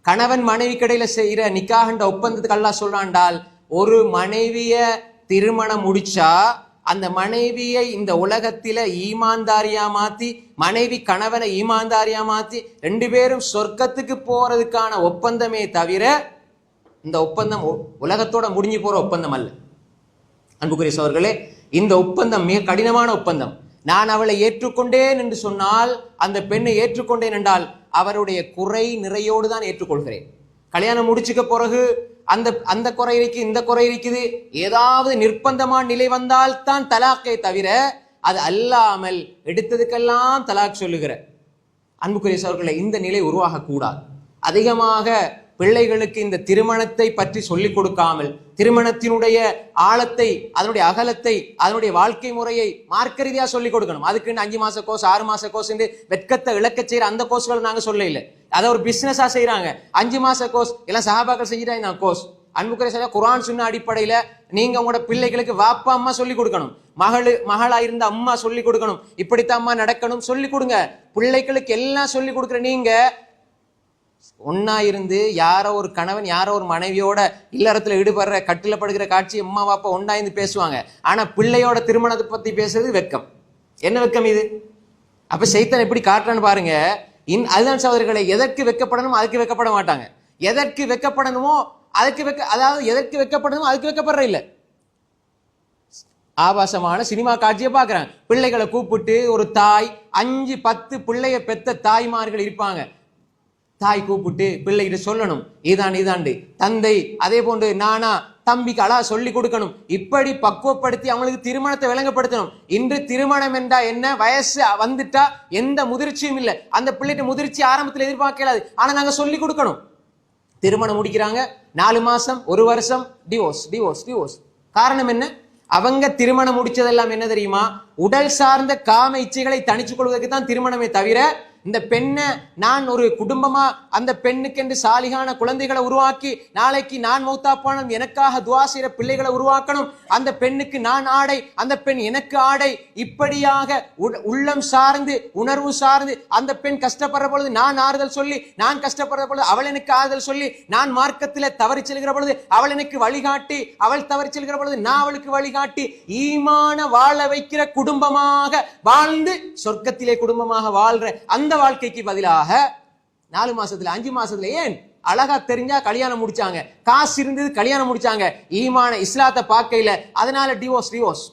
கணவன் மனைவி கடையில செய்யற நிக்காஹ்ன்ற ஒப்பந்தத்துக்கு அல்லாஹ் சொல்றான்டால், ஒரு மனைவிய திருமணம் முடிச்சா அந்த மனைவியை இந்த உலகத்தில ஈமான்தாரியா மாத்தி, மனைவி கணவனை ஈமான்தாரியா மாத்தி 2 பேரும் சொர்க்கத்துக்கு போறதுக்கான ஒப்பந்தமே தவிர இந்த ஒப்பந்தம் உலகத்தோட முடிஞ்சு போற ஒப்பந்தம் அல்ல. அன்புக்குரிய சகோதரர்களே, இந்த ஒப்பந்தம் மிக கடினமான ஒப்பந்தம். நான் அவளை ஏற்றுக்கொண்டேன் என்று சொன்னால், அந்த பெண்ணை ஏற்றுக்கொண்டேன் என்றால் அவருடைய குறை நிறையோடு தான் ஏற்றுக்கொள்கிறேன். கல்யாணம் முடிச்சுக்க பிறகு அந்த குறை இருக்கு, இந்த குறை இருக்குது, ஏதாவது நிர்பந்தமான நிலை வந்தால் தான் தலாக்கை தவிர அது அல்லாமல் எடுத்ததுக்கெல்லாம் தலாக் சொல்லுகிற அன்புக்குரிய சகோதரர்களே, இந்த நிலை உருவாக கூடாது. அதிகமாக பிள்ளைகளுக்கு இந்த திருமணத்தை பற்றி சொல்லிக் கொடுக்காமல், திருமணத்தினுடைய ஆழத்தை, அதனுடைய அகலத்தை, அதனுடைய வாழ்க்கை முறையை மார்க்க ரீதியா சொல்லிக் கொடுக்கணும். அதுக்குன்னு 5 மாச கோர்ஸ் 6 மாச கோர்ஸ் வெட்கத்தை இழக்க செய்யற அந்த கோர்ஸ்களை நாங்க சொல்ல இல்லை. அதை ஒரு பிசினஸா செய்யறாங்க. 5 மாச கோர்ஸ் எல்லாம் சஹாபாக்கள் செய்யறாங்க கோர்ஸ். அன்புக்குரிய குர்ஆன் சுன்னா அடிப்படையில நீங்க உங்களோட பிள்ளைகளுக்கு வாப்பா அம்மா சொல்லிக் கொடுக்கணும். மகளா இருந்த அம்மா சொல்லிக் கொடுக்கணும். இப்படித்தான் அம்மா நடக்கணும் சொல்லிக் கொடுங்க. பிள்ளைகளுக்கு எல்லாம் சொல்லிக் கொடுக்குற நீங்க ஒன்னா இருந்து யாரோ ஒரு கணவன் யாரோ ஒரு மனைவியோட இல்லறத்துல ஈடுபடுற கட்டில படுகிற காட்சி அம்மா பாப்பா ஒன்னா இருந்து பேசுவாங்க. ஆனா பிள்ளையோட திருமணத்தை பத்தி பேசுறது வெக்கம். என்ன வெக்கம் இது? அப்ப சைத்தான் எப்படி காட்டுறான்னு பாருங்க. அதுதான் சகோதரர்களை, எதற்கு வெக்கப்படணுமோ அதுக்கு வெக்கப்பட மாட்டாங்க. எதற்கு வெக்கப்படணுமோ அதாவது எதற்கு வெக்கப்படணுமோ அதுக்கு வெக்கப்படுற இல்ல. ஆபாசமான சினிமா காட்சியை பாக்குறாங்க. பிள்ளைகளை கூப்பிட்டு ஒரு தாய் 5-10 பிள்ளைய பெத்த தாய்மார்கள் இருப்பாங்க. தாய் கூப்பிட்டு பிள்ளைகிட்ட சொல்லணும், இதாண்டு தந்தை, அதே போன்று நானா தம்பிக்கு அழகா சொல்லி கொடுக்கணும். இப்படி பக்குவப்படுத்தி அவங்களுக்கு திருமணத்தை விளங்கப்படுத்தணும். இன்று திருமணம் என்றா என்ன, வயசு வந்துட்டா எந்த முதிர்ச்சியும் இல்லை. அந்த பிள்ளைகிட்ட முதிர்ச்சி ஆரம்பத்தில் எதிர்பார்க்கலாது. ஆனா நாங்க சொல்லி கொடுக்கணும். திருமணம் முடிக்கிறாங்க, 4 மாசம் 1 வருஷம் டிவோர்ஸ். காரணம் என்ன? அவங்க திருமணம் முடிச்சதெல்லாம் என்ன தெரியுமா? உடல் சார்ந்த காம இச்சைகளை தணிச்சுக் கொள்வதற்கு தான் திருமணமே தவிர, இந்த பெண்ணை நான் ஒரு குடும்பமா அந்த பெண்ணுக்கு என்று சாலிகான குழந்தைகளை உருவாக்கி, நாளைக்கு நான் மௌத்தாப்பானும் எனக்காக துவா செய்யற பிள்ளைகளை உருவாக்கணும், அந்த பெண்ணுக்கு நான் ஆடை, அந்த பெண் எனக்கு ஆடை, இப்படியாக உள்ளம் சார்ந்து உணர்வு சார்ந்து அந்த பெண் கஷ்டப்படுற பொழுது நான் ஆறுதல் சொல்லி, நான் கஷ்டப்படுற பொழுது அவள் எனக்கு ஆறுதல் சொல்லி, நான் மார்க்கத்தில் தவறி செல்கிற பொழுது அவள் எனக்கு வழிகாட்டி, அவள் தவறி செல்கிற பொழுது நான் அவளுக்கு வழிகாட்டி, ஈமான வாழ வைக்கிற குடும்பமாக வாழ்ந்து சொர்க்கத்திலே குடும்பமாக வாழ்ற அந்த வாழ்க்கைக்கு பதிலாக 4 மாசத்துல 5 மாசத்துல ஏன் அழகா தெரிஞ்சா கல்யாணம் முடிச்சாங்க, காசு இருந்தது கல்யாணம் முடிச்சாங்க, ஈமான இஸ்லாத்தை பார்க்கையில அதனால டிவோர்ஸ்.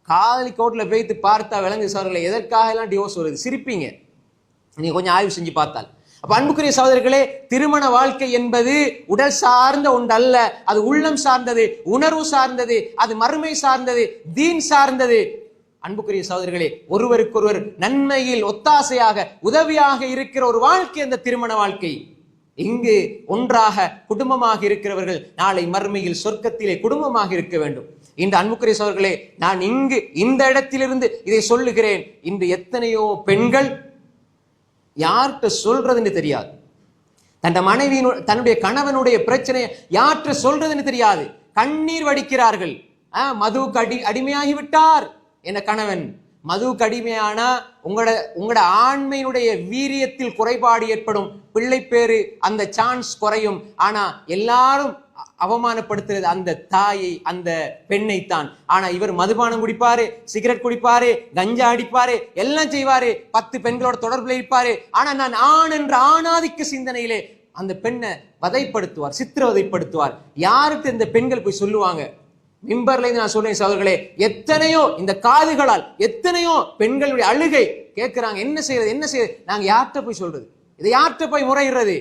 காதலி கோர்ட்ல போய்த்து பார்த்தா விளங்கு சகோதரர்களே, எதற்காக எல்லாம் டிவோர்ஸ் வருது? சிரிப்பீங்க நீங்க கொஞ்சம் ஆய்வு செஞ்சு பார்த்தால். அப்ப அன்புக்குரிய சகோதரர்களே, திருமண வாழ்க்கை என்பது உடல் சார்ந்த ஒன்று அல்ல. அது உள்ளம் சார்ந்தது, உணர்வு சார்ந்தது, அது மறுமை சார்ந்தது, தீன் சார்ந்தது. அன்புக்குரிய சகோதரர்களே, ஒருவருக்கொருவர் நன்மையில் ஒத்தாசையாக உதவியாக இருக்கிற ஒரு வாழ்க்கை அந்த திருமண வாழ்க்கை. இங்கு ஒன்றாக குடும்பமாக இருக்கிறவர்கள் நாளை மறுமையில் சொர்க்கத்திலே குடும்பமாக இருக்க வேண்டும். இந்த அன்புக்குரிய சகோதரர்களே, நான் இங்கு இந்த இடத்திலிருந்து இதை சொல்லுகிறேன். இன்று எத்தனையோ பெண்கள் யார்கிட்ட சொல்றதுன்னு தெரியாது. தன்னுடைய கணவனுடைய பிரச்சனையை யார்கிட்ட சொல்றதுன்னு தெரியாது. கண்ணீர் வடிக்கிறார்கள். மதுவுக்கு அடிமையாகிவிட்டார் என கணவன். மதுவுக்கு அடிமையானா உங்களோட ஆண்மையினுடைய வீரியத்தில் குறைபாடு ஏற்படும், பிள்ளை பேரு அந்த சான்ஸ் குறையும். ஆனா எல்லாரும் அவமானப்படுத்துறது அந்த தாயை, அந்த பெண்ணை தான். ஆனா இவர் மதுபானம் குடிப்பாரு, சிகரெட் குடிப்பாரு, கஞ்சா அடிப்பாரு, எல்லாம் செய்வாரு, 10 பெண்களோட தொடர்புல இருப்பாரு. ஆனா நான் ஆண் என்ற ஆணாதிக்க சிந்தனையிலே அந்த பெண்ணை வதைப்படுத்துவார், சித்திரவதைப்படுத்துவார். யாருக்கு இந்த பெண்கள் போய் சொல்லுவாங்க? மிம்பர்ல இருந்து நான் சொல்றேன் சகோதரர்களே, எத்தனையோ இந்த காதுகளால் எத்தனையோ பெண்களுடைய அழுகை கேட்கிறாங்க. என்ன செய்யறது? நாங்க யார்கிட்ட போய் சொல்றது? இதை யார்கிட்ட போய் முறையிடுறது?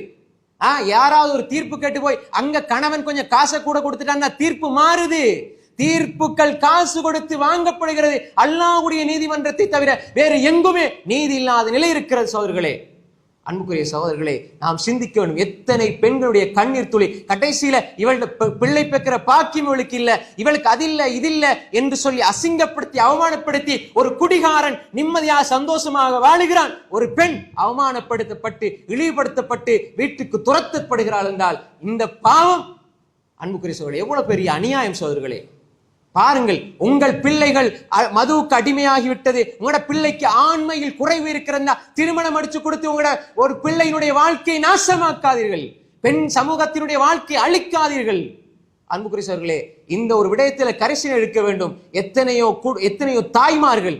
யாராவது ஒரு தீர்ப்பு கேட்டு போய் அங்க கணவன் கொஞ்சம் காசை கூட கொடுத்துட்டான்னா தீர்ப்பு மாறுது. தீர்ப்புகள் காசு கொடுத்து வாங்கப்படுகிறது. அல்லாஹ்வுடைய நீதிமன்றத்தை தவிர வேறு எங்குமே நீதி இல்லாத நிலை இருக்கிறது. சகோதரர்களே, அன்புக்குரிய சகோதரர்களே, நாம் சிந்திக்க வேண்டும். எத்தனை பெண்களுடைய கண்ணீர் துளி கடைசியில இவளுடைய பிள்ளை பெக்கிற பாக்கியம் இவளுக்கு இல்ல, இவளுக்கு அதில்ல இதில்ல என்று சொல்லி அசிங்கப்படுத்தி அவமானப்படுத்தி ஒரு குடிகாரன் நிம்மதியாக சந்தோஷமாக வாழுகிறான். ஒரு பெண் அவமானப்படுத்தப்பட்டு இழிவுபடுத்தப்பட்டு வீட்டுக்கு துரத்தப்படுகிறாள் என்றால் இந்த பாவம் அன்புக்குரிய சகோதரர்களே எவ்வளவு பெரிய அநியாயம். சகோதரர்களே பாருங்கள், உங்கள் பிள்ளைகள் மதுவுக்கு அடிமையாகிவிட்டது, உங்களோட பிள்ளைக்கு ஆண்மையில் குறைவு இருக்கிறதா திருமணம் அடிச்சு கொடுத்து உங்களோட ஒரு பிள்ளையினுடைய வாழ்க்கையை நாசமாக்காதீர்கள். பெண் சமூகத்தினுடைய வாழ்க்கையை அழிக்காதீர்கள். அன்புக்குரியவர்களே, இந்த ஒரு விடயத்தில் கரிசனை எடுக்க வேண்டும். எத்தனையோ தாய்மார்கள்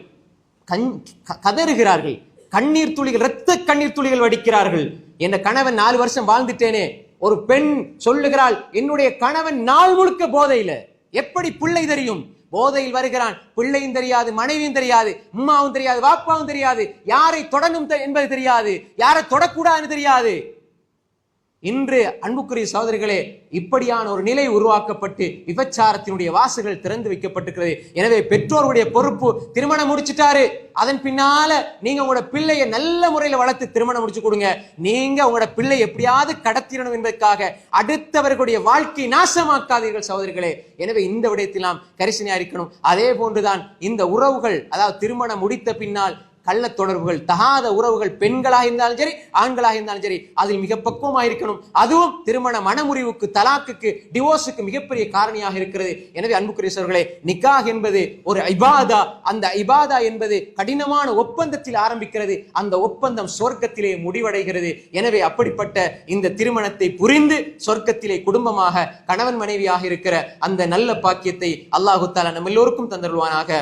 கதறுகிறார்கள், கண்ணீர் துளிகள், இரத்த கண்ணீர் துளிகள் வடிக்கிறார்கள். என் கணவன் 4 வருஷம் வாழ்ந்துட்டேனே. ஒரு பெண் சொல்லுகிறாள், என்னுடைய கணவன் நாள் முழுக்க போதையில, எப்படி பிள்ளை தெரியும்? போதையில் வருகிறான், பிள்ளையும் தெரியாது, மனைவியும் தெரியாது, அம்மாவும் தெரியாது, வாப்பாவும் தெரியாது, யாரை தொடணும் என்பது தெரியாது, யாரை தொடக்கூடாதுன்னு தெரியாது. இன்று அன்புக்குரிய சகோதரிகளே, இப்படியான ஒரு நிலை உருவாக்கப்பட்டு விபச்சாரத்தினுடைய வாசல்கள் திறந்து வைக்கப்பட்டிருக்கிறது. எனவே பெற்றோருடைய பொறுப்பு, திருமணம் முடிச்சுட்டாரு, அதன் பின்னால நீங்க உங்களோட பிள்ளைய நல்ல முறையில் வளர்த்து திருமணம் முடிச்சு கொடுங்க. நீங்க உங்களோட பிள்ளை எப்படியாவது கடத்திடணும் என்பதற்காக அடுத்தவர்களுடைய வாழ்க்கை நாசமாக்காதீர்கள் சகோதரிகளே. எனவே இந்த விடயத்தில் நாம் கரிசனையா இருக்கணும். அதே போன்றுதான் இந்த உறவுகள், அதாவது திருமணம் முடித்த பின்னால் கள்ள தொடர்புகள், தகாத உறவுகள், பெண்களாக இருந்தாலும் சரி, ஆண்களாக இருந்தாலும் சரி, அதில் மிக பக்குவமாக இருக்கணும். அதுவும் திருமண மனமுறிவுக்கு, தலாக்குக்கு, டிவோர்ஸுக்கு மிகப்பெரிய காரணியாக இருக்கிறது. எனவே அன்புக்குரிய சகோதரர்களே, நிக்காஹ் என்பது ஒரு இபாதா. அந்த இபாதா என்பது கடினமான ஒப்பந்தத்தில் ஆரம்பிக்கிறது, அந்த ஒப்பந்தம் சொர்க்கத்திலே முடிவடைகிறது. எனவே அப்படிப்பட்ட இந்த திருமணத்தை புரிந்து சொர்க்கத்திலே குடும்பமாக கணவன் மனைவியாக இருக்கிற அந்த நல்ல பாக்கியத்தை அல்லாஹு தஆலா நம்ம எல்லோருக்கும் தந்தருள்வானாக.